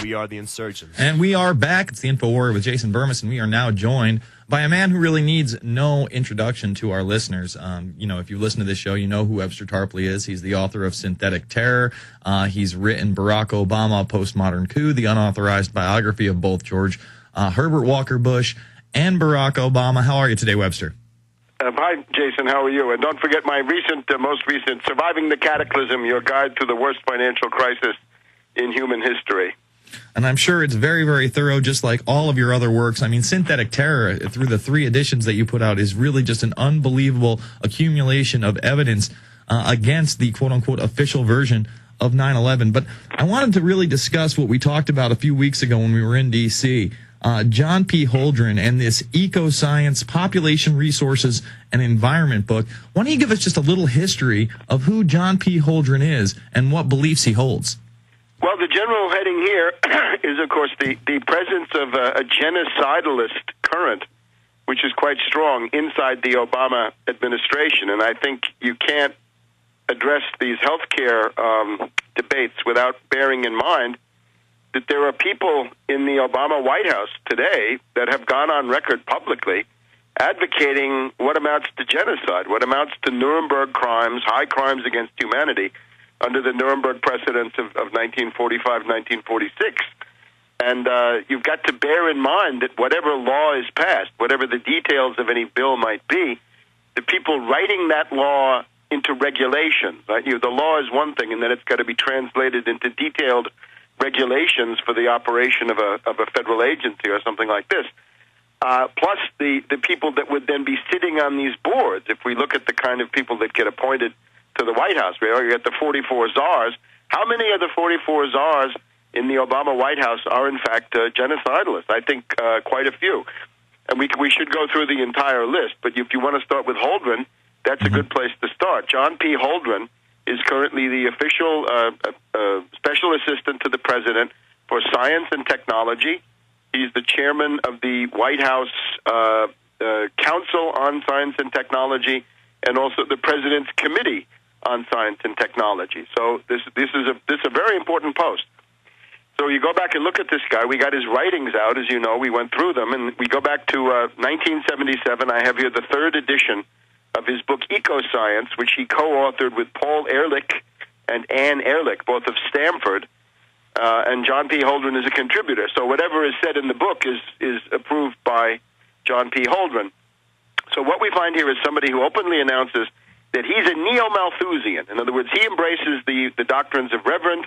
We are the insurgents. And we are back. It's the Infowarrior with Jason Bermas, and we are now joined by a man who really needs no introduction to our listeners. If you listen to this show, you know who Webster Tarpley is. He's the author of Synthetic Terror. He's written Barack Obama, Postmodern Coup, the unauthorized biography of both George Herbert Walker Bush and Barack Obama. How are you today, Webster? Hi, Jason. How are you? And don't forget my most recent, Surviving the Cataclysm, Your Guide to the Worst Financial Crisis in Human History. And I'm sure it's very, very thorough, just like all of your other works. I mean, Synthetic Terror, through the 3 editions that you put out, is really just an unbelievable accumulation of evidence against the quote-unquote official version of 9/11. But I wanted to really discuss what we talked about a few weeks ago when we were in D.C., John P. Holdren and this Eco-Science, Population Resources, and Environment book. Why don't you give us just a little history of who John P. Holdren is and what beliefs he holds? Well, the general heading here is, of course, the presence of a genocidalist current, which is quite strong inside the Obama administration. And I think you can't address these healthcare debates without bearing in mind that there are people in the Obama White House today that have gone on record publicly advocating what amounts to genocide, what amounts to Nuremberg crimes, high crimes against humanity, under the Nuremberg precedents of 1945, 1946. And you've got to bear in mind that whatever law is passed, whatever the details of any bill might be, the people writing that law into regulations, right? The law is one thing, and then it's got to be translated into detailed regulations for the operation of a federal agency or something like this. Plus the people that would then be sitting on these boards. If we look at the kind of people that get appointed to the White House, you get the 44 czars. How many of the 44 czars in the Obama White House are in fact genocidalists? I think quite a few. And we should go through the entire list. But if you want to start with Holdren, that's a good place to start. John P. Holdren is currently the official special assistant to the president for science and technology. He's the chairman of the White House Council on Science and Technology, and also the president's committee on science and technology. So this is a very important post. So you go back and look at this guy. We got his writings out, as you know. We went through them, and we go back to 1977. I have here the 3rd edition of his book Eco-Science, which he co-authored with Paul Ehrlich and Ann Ehrlich, both of Stanford, and John P. Holdren is a contributor. So whatever is said in the book is approved by John P. Holdren. So what we find here is somebody who openly announces that he's a neo-Malthusian. In other words, he embraces the doctrines of Reverend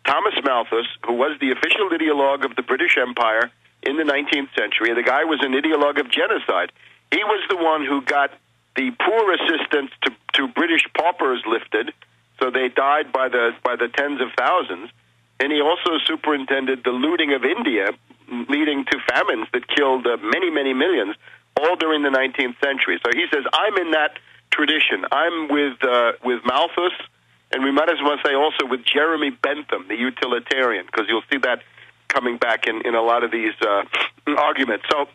Thomas Malthus, who was the official ideologue of the British Empire in the 19th century. The guy was an ideologue of genocide. He was the one who got the poor assistance to British paupers lifted, so they died by the tens of thousands. And he also superintended the looting of India, leading to famines that killed many, many millions, all during the 19th century. So he says, I'm in that tradition. I'm with Malthus, and we might as well say also with Jeremy Bentham, the utilitarian, because you'll see that coming back in a lot of these arguments. So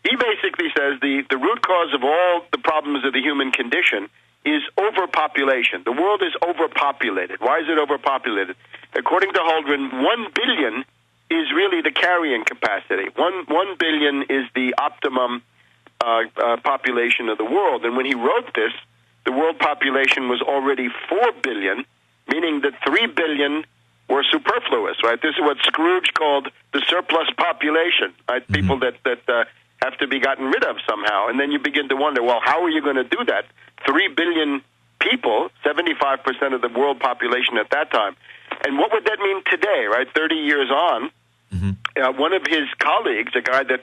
he basically says the root cause of all the problems of the human condition is overpopulation. The world is overpopulated. Why is it overpopulated? According to Holdren, 1 billion is really the carrying capacity. 1 billion is the optimum population of the world. And when he wrote this, the world population was already 4 billion, meaning that 3 billion were superfluous, right? This is what Scrooge called the surplus population, right? Mm-hmm. People that have to be gotten rid of somehow. And then you begin to wonder, well, how are you going to do that? 3 billion people, 75% of the world population at that time. And what would that mean today, right? 30 years on, one of his colleagues, a guy that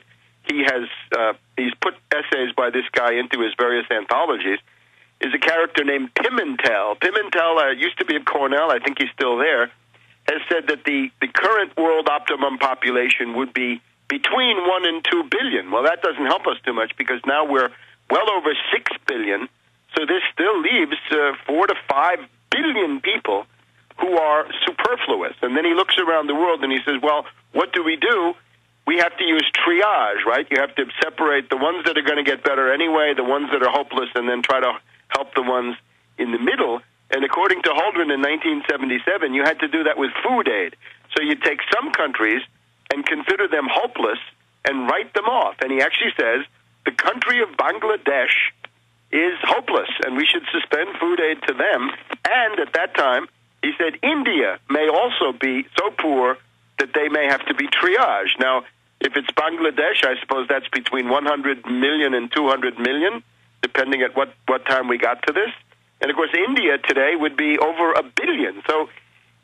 he's put essays by this guy into his various anthologies, is a character named Pimentel. Pimentel used to be at Cornell. I think he's still there. Has said that the current world optimum population would be between 1 and 2 billion. Well, that doesn't help us too much because now we're well over 6 billion. So this still leaves 4 to 5 billion people who are superfluous. And then he looks around the world and he says, well, what do? We have to use triage, right? You have to separate the ones that are going to get better anyway, the ones that are hopeless, and then try to help the ones in the middle. And according to Holdren in 1977, you had to do that with food aid. So you take some countries and consider them hopeless and write them off. And he actually says the country of Bangladesh is hopeless, and we should suspend food aid to them. And at that time, he said India may also be so poor that they may have to be triaged. Now, if it's Bangladesh, I suppose that's between 100 million and 200 million, depending at what time we got to this. And, of course, India today would be over 1 billion. So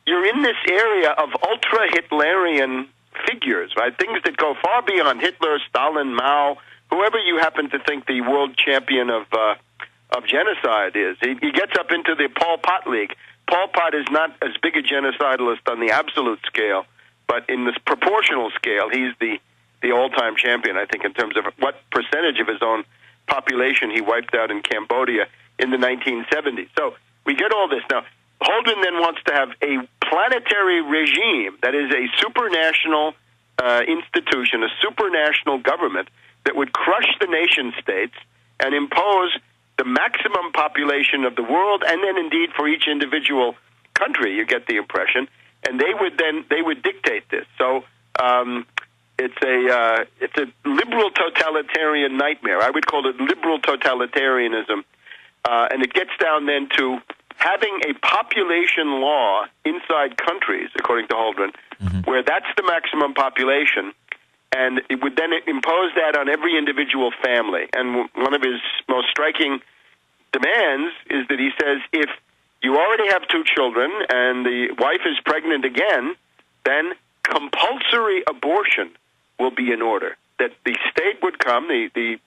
you're in this area of ultra-Hitlerian figures, right? Things that go far beyond Hitler, Stalin, Mao, whoever you happen to think the world champion of genocide is. He gets up into the Pol Pot League. Pol Pot is not as big a genocidalist on the absolute scale, but in this proportional scale, he's the all-time champion, I think, in terms of what percentage of his own population he wiped out in Cambodia in the 1970s. So we get all this. Now, Holdren then wants to have a planetary regime that is a supranational institution, a supranational government that would crush the nation-states and impose the maximum population of the world, and then indeed for each individual country, you get the impression, and they would dictate this. So it's a liberal totalitarian nightmare. I would call it liberal totalitarianism, and it gets down then to having a population law inside countries, according to Holdren, where that's the maximum population, and it would then impose that on every individual family. And one of his most striking demands is that he says if you already have 2 children and the wife is pregnant again, then compulsory abortion will be in order. That the state would come, the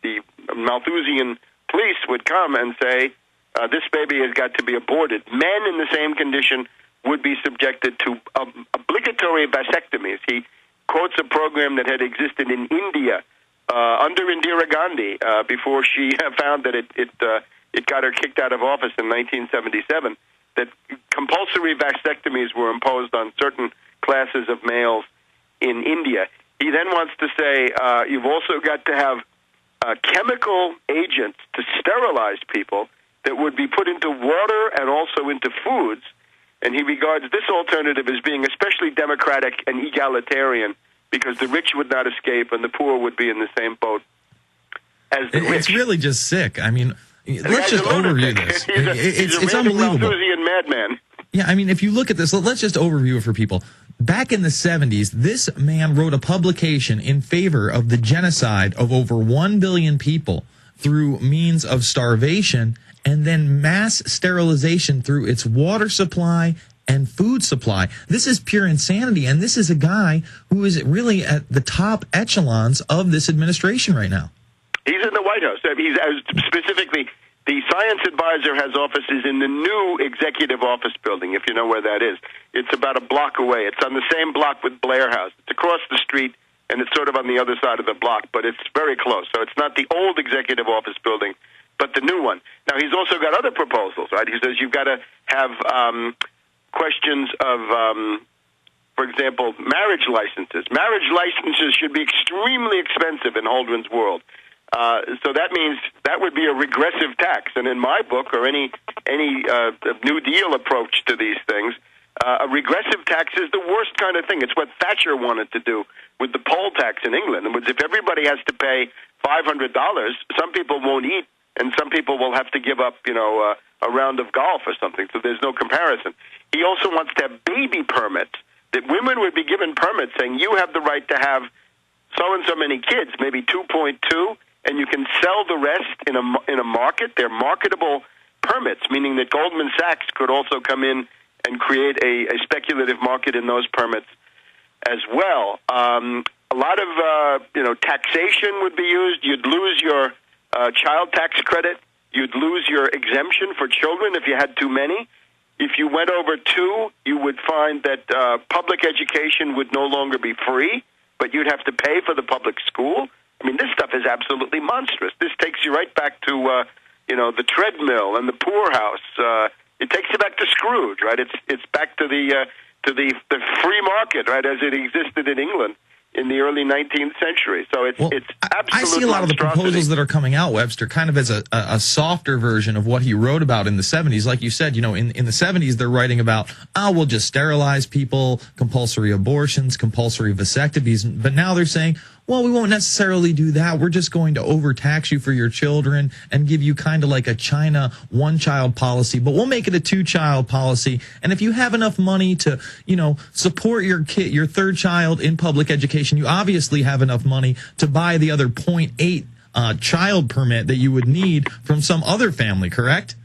Malthusian police would come and say, this baby has got to be aborted. Men in the same condition would be subjected to obligatory vasectomies. He quotes a program that had existed in India under Indira Gandhi before she found that it got her kicked out of office in 1977, that compulsory vasectomies were imposed on certain classes of males in India. He then wants to say you've also got to have chemical agents to sterilize people that would be put into water and also into foods. And he regards this alternative as being especially democratic and egalitarian because the rich would not escape and the poor would be in the same boat as the rich. It's really just sick. I mean, let's just overview this. It's unbelievable. Malthusian madman. Yeah, I mean, if you look at this, let's just overview it for people. Back in the 70s, this man wrote a publication in favor of the genocide of over 1 billion people through means of starvation and then mass sterilization through its water supply and food supply. This is pure insanity, and this is a guy who is really at the top echelons of this administration right now. He's in the White House. He's specifically, the science advisor has offices in the new executive office building, if you know where that is. It's about a block away. It's on the same block with Blair House. It's across the street, and it's sort of on the other side of the block, but it's very close. So it's not the old executive office building, but the new one. Now, he's also got other proposals, right? He says you've got to have questions of, for example, marriage licenses. Marriage licenses should be extremely expensive in Holdren's world. So that means that would be a regressive tax. And in my book, or any New Deal approach to these things, a regressive tax is the worst kind of thing. It's what Thatcher wanted to do with the poll tax in England. In other words, if everybody has to pay $500, some people won't eat, and some people will have to give up, a round of golf or something. So there's no comparison. He also wants to have baby permits, that women would be given permits saying you have the right to have so and so many kids, maybe 2.2, and you can sell the rest in a market. They're marketable permits, meaning that Goldman Sachs could also come in and create a speculative market in those permits as well. A lot of taxation would be used. You'd lose your child tax credit. You'd lose your exemption for children if you had too many. If you went over 2, you would find that public education would no longer be free, but you'd have to pay for the public school. I mean, this stuff is absolutely monstrous. This takes you right back to, the treadmill and the poorhouse. It takes you back to Scrooge, right? It's back to the free market, right, as it existed in England in the early 19th century. So it's absolute I see a lot of the monstrosity. proposals that are coming out, Webster, kind of as a softer version of what he wrote about in the 70s. Like you said, in the 70s, they're writing about, we'll just sterilize people, compulsory abortions, compulsory vasectomies. But now they're saying, well, we won't necessarily do that. We're just going to overtax you for your children and give you kind of like a China one-child policy, but we'll make it a two-child policy. And if you have enough money to, support your kid, your third child in public education, you obviously have enough money to buy the other 0.8 child permit that you would need from some other family, correct?